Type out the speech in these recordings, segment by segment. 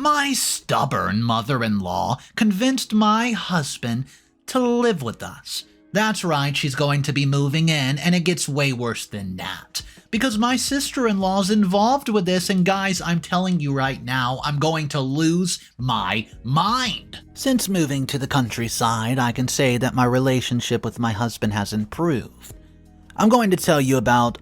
My stubborn mother-in-law convinced my husband to live with us. That's right, she's going to be moving in, and it gets way worse than that. Because my sister-in-law's involved with this, and guys, I'm telling you right now, I'm going to lose my mind. Since moving to the countryside, I can say that my relationship with my husband has improved. I'm going to tell you about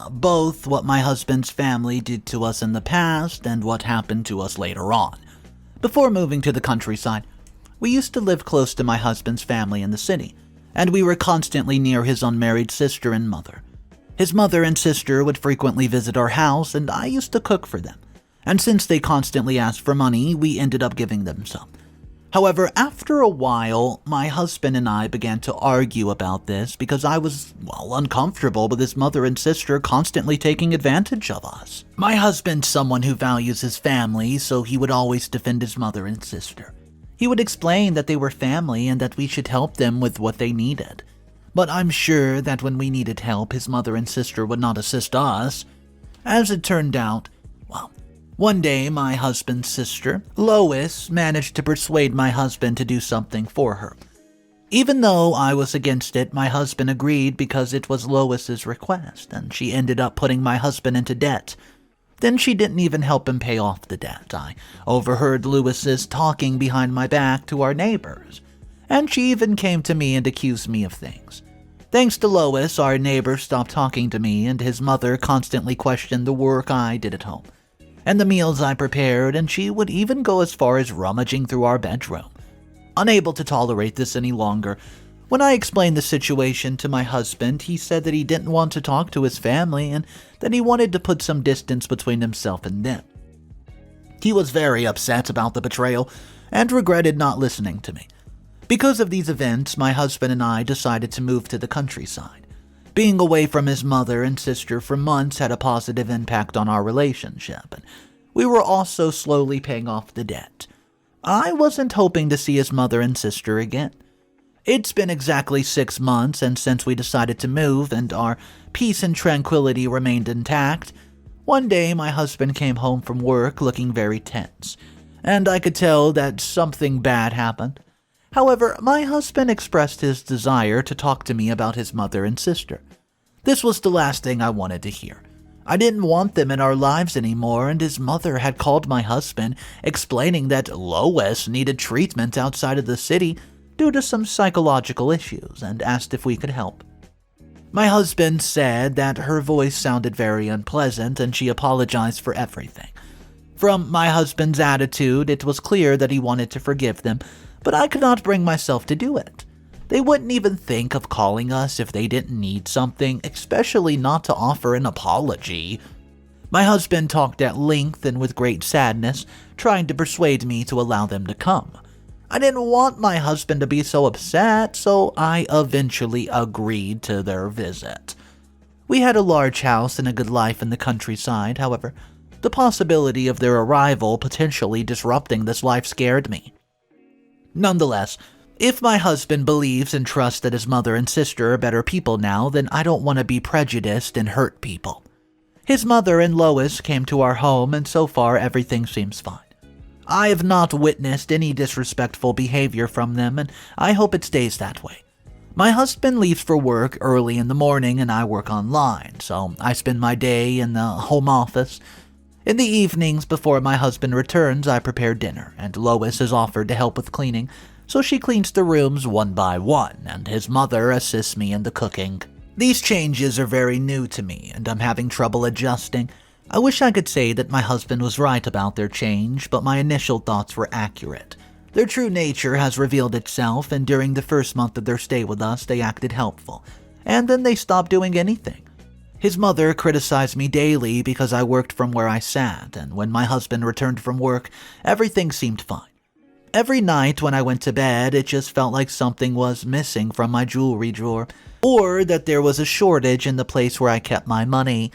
both what my husband's family did to us in the past and what happened to us later on. Before moving to the countryside, we used to live close to my husband's family in the city, and we were constantly near his unmarried sister and mother. His mother and sister would frequently visit our house, and I used to cook for them. And since they constantly asked for money, we ended up giving them some. However, after a while, my husband and I began to argue about this because I was, uncomfortable with his mother and sister constantly taking advantage of us. My husband's someone who values his family, so he would always defend his mother and sister. He would explain that they were family and that we should help them with what they needed. But I'm sure that when we needed help, his mother and sister would not assist us. As it turned out, one day my husband's sister, Lois, managed to persuade my husband to do something for her. Even though I was against it, my husband agreed because it was Lois's request, and she ended up putting my husband into debt. Then she didn't even help him pay off the debt. I overheard Lois's talking behind my back to our neighbors, and she even came to me and accused me of things. Thanks to Lois, our neighbor stopped talking to me, and his mother constantly questioned the work I did at home and the meals I prepared, and she would even go as far as rummaging through our bedroom. Unable to tolerate this any longer, when I explained the situation to my husband, he said that he didn't want to talk to his family and that he wanted to put some distance between himself and them. He was very upset about the betrayal and regretted not listening to me. Because of these events, my husband and I decided to move to the countryside. Being away from his mother and sister for months had a positive impact on our relationship, and we were also slowly paying off the debt. I wasn't hoping to see his mother and sister again. It's been exactly 6 months, and since we decided to move and our peace and tranquility remained intact, one day my husband came home from work looking very tense, and I could tell that something bad happened. However, my husband expressed his desire to talk to me about his mother and sister. This was the last thing I wanted to hear. I didn't want them in our lives anymore, and his mother had called my husband, explaining that Lois needed treatment outside of the city due to some psychological issues, and asked if we could help. My husband said that her voice sounded very unpleasant, and she apologized for everything. From my husband's attitude, it was clear that he wanted to forgive them, but I could not bring myself to do it. They wouldn't even think of calling us if they didn't need something, especially not to offer an apology. My husband talked at length and with great sadness, trying to persuade me to allow them to come. I didn't want my husband to be so upset, so I eventually agreed to their visit. We had a large house and a good life in the countryside, however, the possibility of their arrival potentially disrupting this life scared me. Nonetheless, if my husband believes and trusts that his mother and sister are better people now, then I don't want to be prejudiced and hurt people. His mother and Lois came to our home, and so far everything seems fine. I have not witnessed any disrespectful behavior from them, and I hope it stays that way. My husband leaves for work early in the morning, and I work online, so I spend my day in the home office. In the evenings before my husband returns, I prepare dinner, and Lois has offered to help with cleaning, so she cleans the rooms one by one, and his mother assists me in the cooking. These changes are very new to me, and I'm having trouble adjusting. I wish I could say that my husband was right about their change, but my initial thoughts were accurate. Their true nature has revealed itself, and during the first month of their stay with us, they acted helpful, and then they stopped doing anything. His mother criticized me daily because I worked from where I sat, and when my husband returned from work, everything seemed fine. Every night when I went to bed, it just felt like something was missing from my jewelry drawer, or that there was a shortage in the place where I kept my money.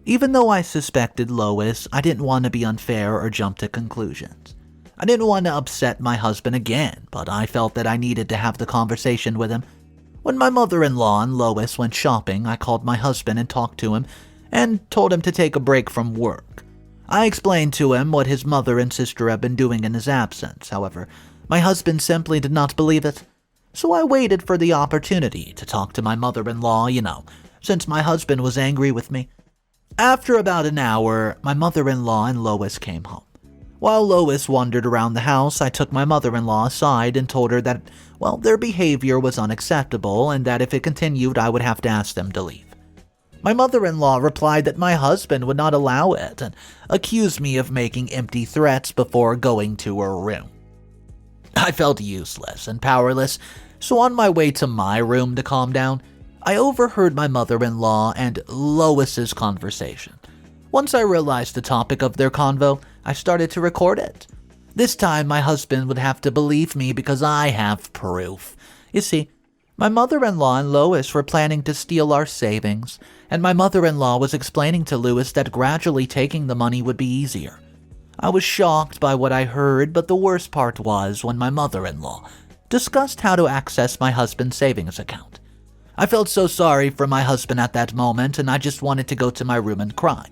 Even though I suspected Lois, I didn't want to be unfair or jump to conclusions. I didn't want to upset my husband again, but I felt that I needed to have the conversation with him. When my mother-in-law and Lois went shopping, I called my husband and talked to him and told him to take a break from work. I explained to him what his mother and sister had been doing in his absence. However, my husband simply did not believe it. So I waited for the opportunity to talk to my mother-in-law, since my husband was angry with me. After about an hour, my mother-in-law and Lois came home. While Lois wandered around the house, I took my mother-in-law aside and told her that, their behavior was unacceptable and that if it continued, I would have to ask them to leave. My mother-in-law replied that my husband would not allow it and accused me of making empty threats before going to her room. I felt useless and powerless, so on my way to my room to calm down, I overheard my mother-in-law and Lois's conversation. Once I realized the topic of their convo, I started to record it. This time, my husband would have to believe me because I have proof. You see, my mother-in-law and Lois were planning to steal our savings, and my mother-in-law was explaining to Lois that gradually taking the money would be easier. I was shocked by what I heard, but the worst part was when my mother-in-law discussed how to access my husband's savings account. I felt so sorry for my husband at that moment, and I just wanted to go to my room and cry.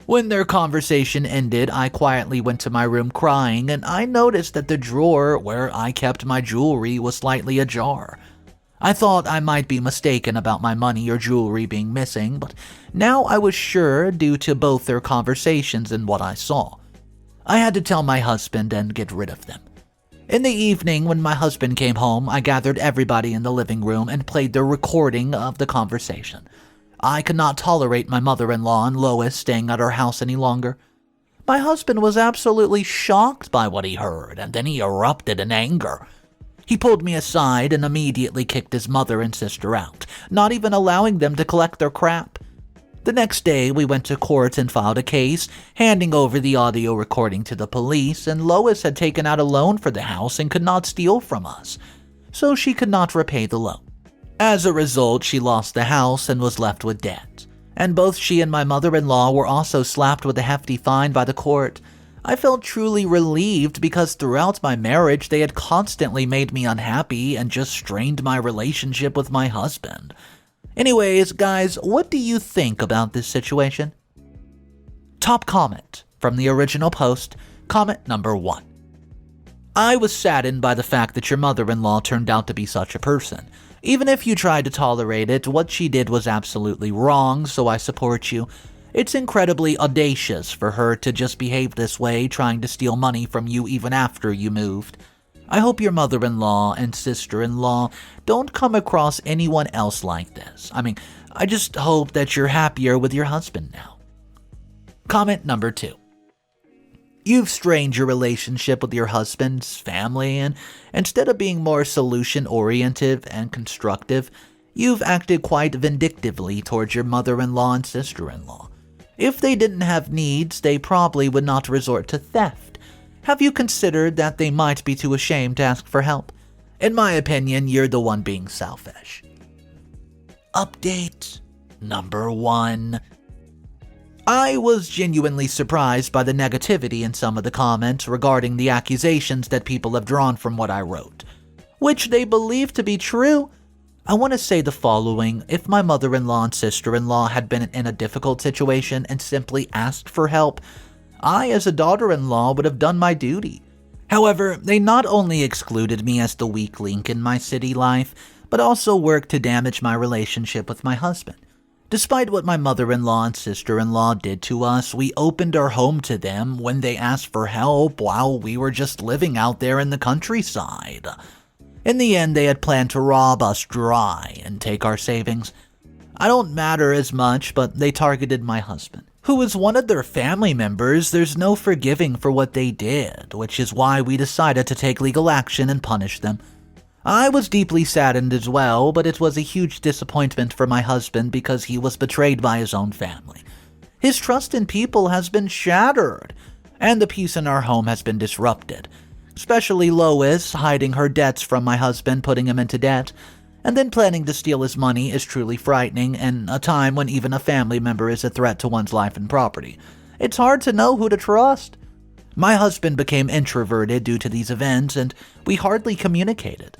When their conversation ended, I quietly went to my room crying, and I noticed that the drawer where I kept my jewelry was slightly ajar. I thought I might be mistaken about my money or jewelry being missing, but now I was sure due to both their conversations and what I saw. I had to tell my husband and get rid of them. In the evening, when my husband came home, I gathered everybody in the living room and played the recording of the conversation. I could not tolerate my mother-in-law and Lois staying at our house any longer. My husband was absolutely shocked by what he heard, and then he erupted in anger. He pulled me aside and immediately kicked his mother and sister out, not even allowing them to collect their crap. The next day, we went to court and filed a case, handing over the audio recording to the police, and Lois had taken out a loan for the house and could not steal from us, so she could not repay the loan. As a result, she lost the house and was left with debt, and both she and my mother-in-law were also slapped with a hefty fine by the court. I felt truly relieved because throughout my marriage, they had constantly made me unhappy and just strained my relationship with my husband. Anyways, guys, what do you think about this situation? Top comment from the original post, comment number 1. I was saddened by the fact that your mother-in-law turned out to be such a person. Even if you tried to tolerate it, what she did was absolutely wrong, so I support you. It's incredibly audacious for her to just behave this way, trying to steal money from you even after you moved. I hope your mother-in-law and sister-in-law don't come across anyone else like this. I just hope that you're happier with your husband now. Comment number 2. You've strained your relationship with your husband's family, and instead of being more solution-oriented and constructive, you've acted quite vindictively towards your mother-in-law and sister-in-law. If they didn't have needs, they probably would not resort to theft. Have you considered that they might be too ashamed to ask for help? In my opinion, you're the one being selfish. Update number 1. I was genuinely surprised by the negativity in some of the comments regarding the accusations that people have drawn from what I wrote, which they believe to be true. I want to say the following: if my mother-in-law and sister-in-law had been in a difficult situation and simply asked for help, I, as a daughter-in-law, would have done my duty. However, they not only excluded me as the weak link in my city life, but also worked to damage my relationship with my husband. Despite what my mother-in-law and sister-in-law did to us, we opened our home to them when they asked for help while we were just living out there in the countryside. In the end, they had planned to rob us dry and take our savings. I don't matter as much, but they targeted my husband, who is one of their family members. There's no forgiving for what they did, which is why we decided to take legal action and punish them. I was deeply saddened as well, but it was a huge disappointment for my husband because he was betrayed by his own family. His trust in people has been shattered, and the peace in our home has been disrupted. Especially Lois, hiding her debts from my husband, putting him into debt, and then planning to steal his money is truly frightening in a time when even a family member is a threat to one's life and property. It's hard to know who to trust. My husband became introverted due to these events, and we hardly communicated,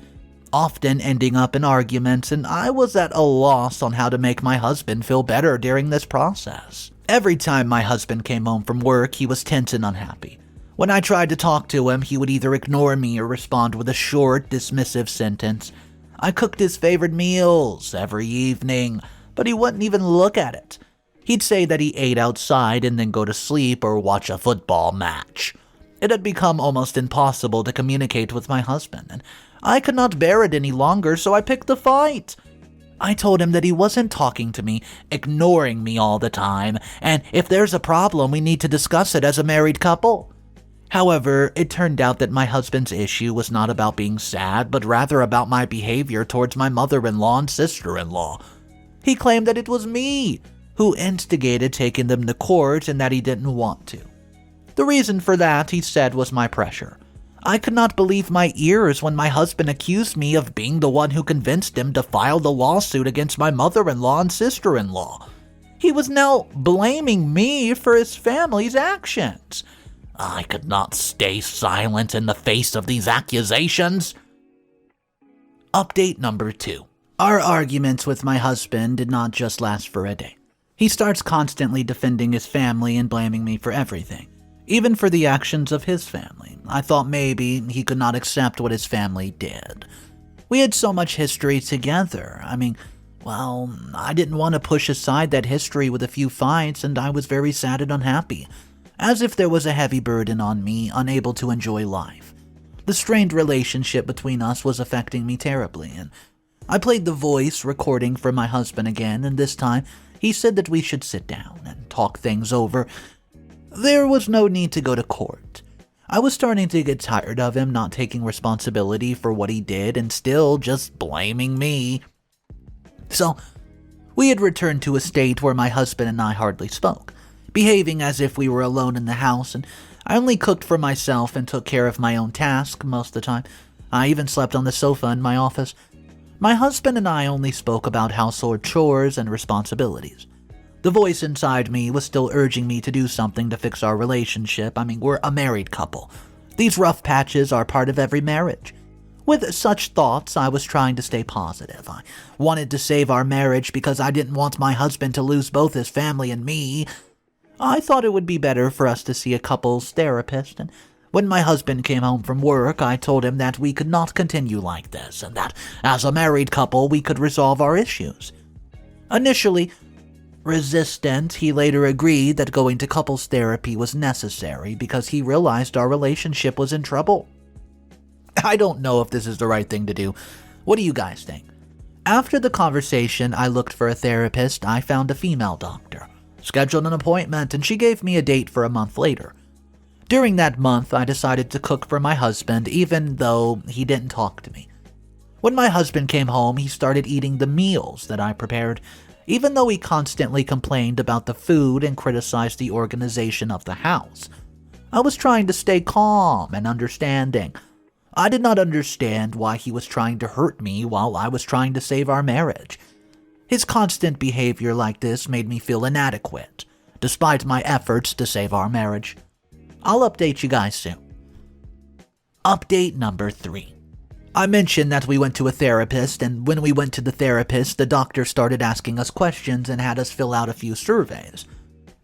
often ending up in arguments, and I was at a loss on how to make my husband feel better during this process. Every time my husband came home from work, he was tense and unhappy. When I tried to talk to him, he would either ignore me or respond with a short, dismissive sentence. I cooked his favorite meals every evening, but he wouldn't even look at it. He'd say that he ate outside and then go to sleep or watch a football match. It had become almost impossible to communicate with my husband, and I could not bear it any longer, so I picked a fight. I told him that he wasn't talking to me, ignoring me all the time, and if there's a problem, we need to discuss it as a married couple. However, it turned out that my husband's issue was not about being sad, but rather about my behavior towards my mother-in-law and sister-in-law. He claimed that it was me who instigated taking them to court and that he didn't want to. The reason for that, he said, was my pressure. I could not believe my ears when my husband accused me of being the one who convinced him to file the lawsuit against my mother-in-law and sister-in-law. He was now blaming me for his family's actions. I could not stay silent in the face of these accusations. Update number 2. Our arguments with my husband did not just last for a day. He starts constantly defending his family and blaming me for everything, even for the actions of his family. I thought maybe he could not accept what his family did. We had so much history together. I didn't want to push aside that history with a few fights, and I was very sad and unhappy, as if there was a heavy burden on me, unable to enjoy life. The strained relationship between us was affecting me terribly, and I played the voice recording for my husband again, and this time he said that we should sit down and talk things over. There was no need to go to court. I was starting to get tired of him not taking responsibility for what he did and still just blaming me. So, we had returned to a state where my husband and I hardly spoke, behaving as if we were alone in the house, and I only cooked for myself and took care of my own tasks most of the time. I even slept on the sofa in my office. My husband and I only spoke about household chores and responsibilities. The voice inside me was still urging me to do something to fix our relationship. We're a married couple. These rough patches are part of every marriage. With such thoughts, I was trying to stay positive. I wanted to save our marriage because I didn't want my husband to lose both his family and me. I thought it would be better for us to see a couples therapist, and when my husband came home from work, I told him that we could not continue like this, and that, as a married couple, we could resolve our issues. Initially resistant, he later agreed that going to couples therapy was necessary because he realized our relationship was in trouble. I don't know if this is the right thing to do. What do you guys think? After the conversation, I looked for a therapist. I found a female doctor, scheduled an appointment, and she gave me a date for a month later. During that month, I decided to cook for my husband, even though he didn't talk to me. When my husband came home, he started eating the meals that I prepared, even though he constantly complained about the food and criticized the organization of the house. I was trying to stay calm and understanding. I did not understand why he was trying to hurt me while I was trying to save our marriage. His constant behavior like this made me feel inadequate, despite my efforts to save our marriage. I'll update you guys soon. Update number 3. I mentioned that we went to a therapist, and when we went to the therapist, the doctor started asking us questions and had us fill out a few surveys.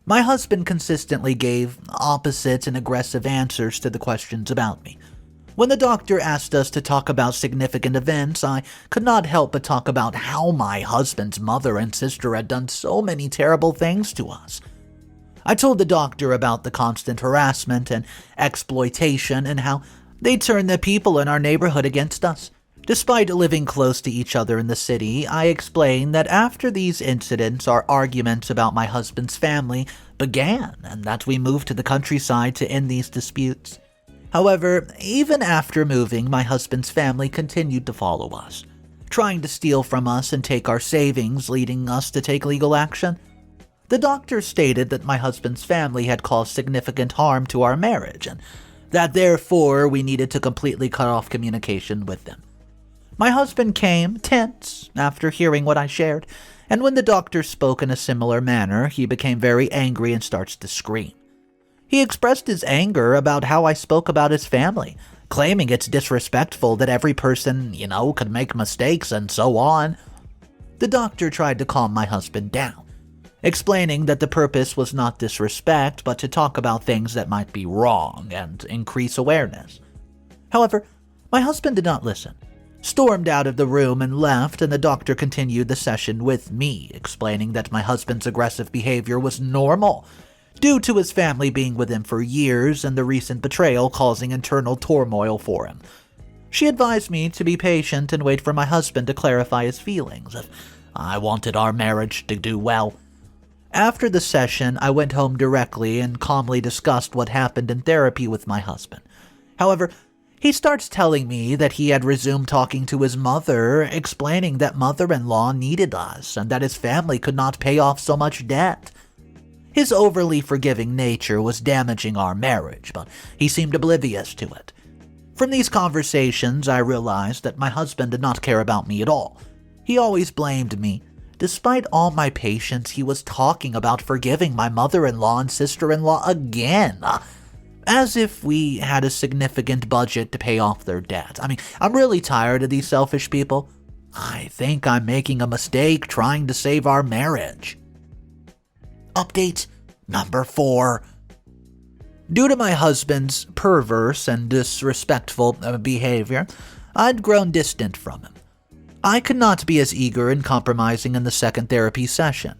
My husband consistently gave opposite and aggressive answers to the questions about me. When the doctor asked us to talk about significant events, I could not help but talk about how my husband's mother and sister had done so many terrible things to us. I told the doctor about the constant harassment and exploitation and how they turned the people in our neighborhood against us. Despite living close to each other in the city, I explained that after these incidents, our arguments about my husband's family began and that we moved to the countryside to end these disputes. However, even after moving, my husband's family continued to follow us, trying to steal from us and take our savings, leading us to take legal action. The doctor stated that my husband's family had caused significant harm to our marriage, and that therefore we needed to completely cut off communication with them. My husband came tense after hearing what I shared, and when the doctor spoke in a similar manner, he became very angry and starts to scream. He expressed his anger about how I spoke about his family, claiming it's disrespectful that every person, could make mistakes and so on. The doctor tried to calm my husband down. explaining that the purpose was not disrespect, but to talk about things that might be wrong and increase awareness. However, my husband did not listen, stormed out of the room and left, and the doctor continued the session with me, explaining that my husband's aggressive behavior was normal, due to his family being with him for years and the recent betrayal causing internal turmoil for him. She advised me to be patient and wait for my husband to clarify his feelings, if I wanted our marriage to do well. After the session, I went home directly and calmly discussed what happened in therapy with my husband. However, he starts telling me that he had resumed talking to his mother, explaining that mother-in-law needed us and that his family could not pay off so much debt. His overly forgiving nature was damaging our marriage, but he seemed oblivious to it. From these conversations, I realized that my husband did not care about me at all. He always blamed me. Despite all my patience, he was talking about forgiving my mother-in-law and sister-in-law again, as if we had a significant budget to pay off their debt. I'm really tired of these selfish people. I think I'm making a mistake trying to save our marriage. Update number 4. Due to my husband's perverse and disrespectful behavior, I'd grown distant from him. I could not be as eager and compromising in the second therapy session,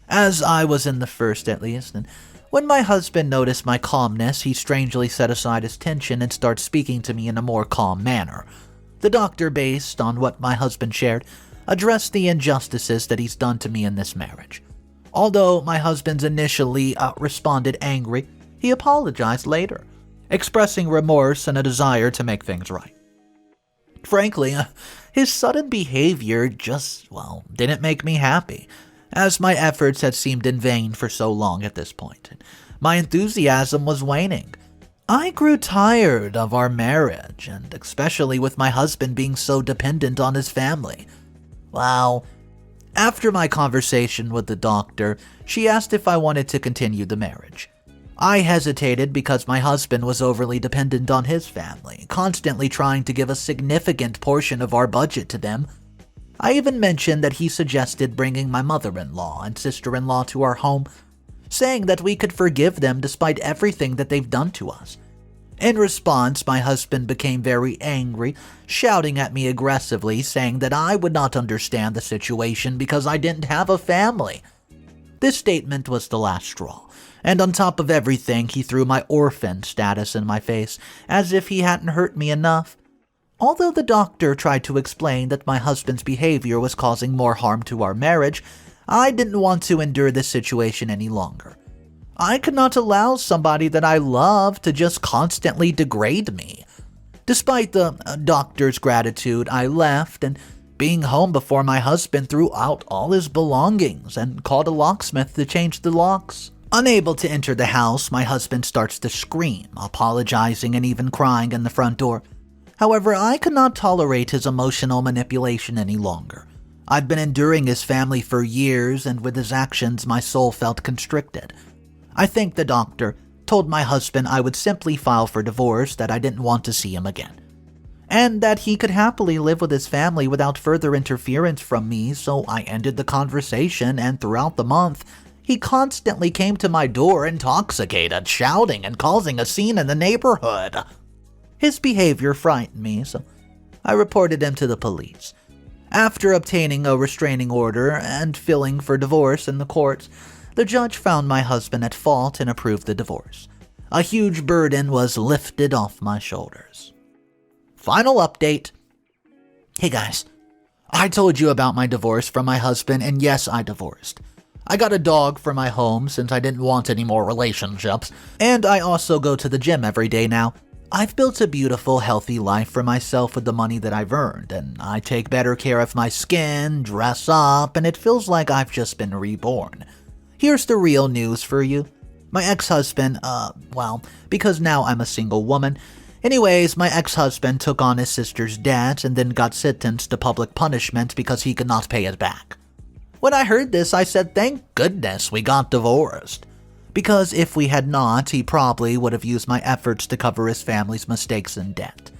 as I was in the first at least, and when my husband noticed my calmness, he strangely set aside his tension and started speaking to me in a more calm manner. The doctor, based on what my husband shared, addressed the injustices that he's done to me in this marriage. Although my husband initially responded angry, he apologized later, expressing remorse and a desire to make things right. Frankly, his sudden behavior just, didn't make me happy, as my efforts had seemed in vain for so long at this point, and my enthusiasm was waning. I grew tired of our marriage, and especially with my husband being so dependent on his family. After my conversation with the doctor, she asked if I wanted to continue the marriage. I hesitated because my husband was overly dependent on his family, constantly trying to give a significant portion of our budget to them. I even mentioned that he suggested bringing my mother-in-law and sister-in-law to our home, saying that we could forgive them despite everything that they've done to us. In response, my husband became very angry, shouting at me aggressively, saying that I would not understand the situation because I didn't have a family. This statement was the last straw, and on top of everything, he threw my orphan status in my face, as if he hadn't hurt me enough. Although the doctor tried to explain that my husband's behavior was causing more harm to our marriage, I didn't want to endure this situation any longer. I could not allow somebody that I love to just constantly degrade me. Despite the doctor's gratitude, I left, and being home before my husband threw out all his belongings and called a locksmith to change the locks. Unable to enter the house, my husband starts to scream, apologizing and even crying in the front door. However, I could not tolerate his emotional manipulation any longer. I'd been enduring his family for years, and with his actions, my soul felt constricted. I think the doctor told my husband I would simply file for divorce, that I didn't want to see him again, and that he could happily live with his family without further interference from me, so I ended the conversation, and throughout the month, he constantly came to my door intoxicated, shouting and causing a scene in the neighborhood. His behavior frightened me, so I reported him to the police. After obtaining a restraining order and filing for divorce in the courts, the judge found my husband at fault and approved the divorce. A huge burden was lifted off my shoulders. Final update. Hey guys, I told you about my divorce from my husband, and yes, I divorced. I got a dog for my home since I didn't want any more relationships, and I also go to the gym every day now. I've built a beautiful, healthy life for myself with the money that I've earned, and I take better care of my skin, dress up, and it feels like I've just been reborn. Here's the real news for you. My ex-husband, because now I'm a single woman. Anyways, my ex-husband took on his sister's debt and then got sentenced to public punishment because he could not pay it back. When I heard this, I said, thank goodness we got divorced. Because if we had not, he probably would have used my efforts to cover his family's mistakes and debt.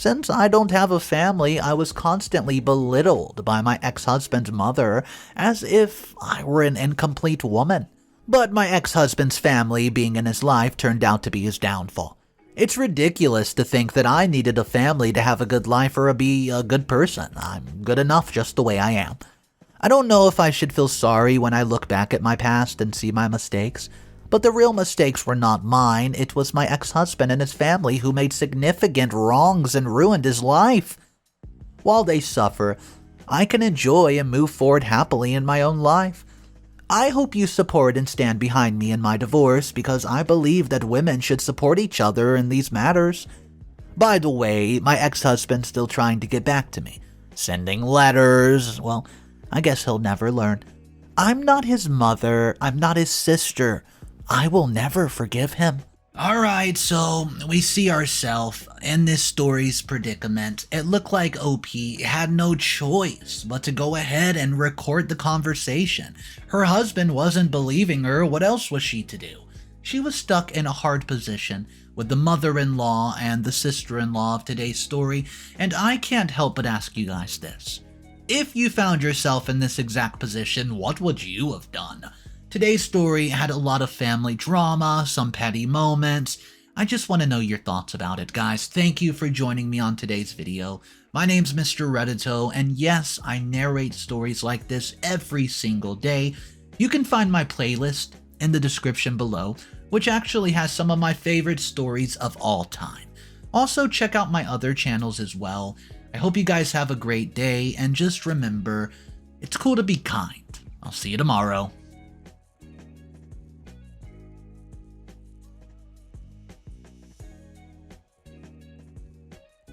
Since I don't have a family, I was constantly belittled by my ex-husband's mother as if I were an incomplete woman. But my ex-husband's family being in his life turned out to be his downfall. It's ridiculous to think that I needed a family to have a good life or be a good person. I'm good enough just the way I am. I don't know if I should feel sorry when I look back at my past and see my mistakes, but the real mistakes were not mine. It was my ex-husband and his family who made significant wrongs and ruined his life. While they suffer, I can enjoy and move forward happily in my own life. I hope you support and stand behind me in my divorce because I believe that women should support each other in these matters. By the way, my ex-husband's still trying to get back to me, sending letters. Well, I guess he'll never learn. I'm not his mother. I'm not his sister. I will never forgive him. Alright, so we see ourselves in this story's predicament. It looked like OP had no choice but to go ahead and record the conversation. Her husband wasn't believing her. What else was she to do? She was stuck in a hard position with the mother-in-law and the sister-in-law of today's story, and I can't help but ask you guys this. If you found yourself in this exact position, what would you have done? Today's story had a lot of family drama, some petty moments. I just want to know your thoughts about it, guys. Thank you for joining me on today's video. My name's Mr. Reddito, and yes, I narrate stories like this every single day. You can find my playlist in the description below, which actually has some of my favorite stories of all time. Also, check out my other channels as well. I hope you guys have a great day, and just remember, it's cool to be kind. I'll see you tomorrow.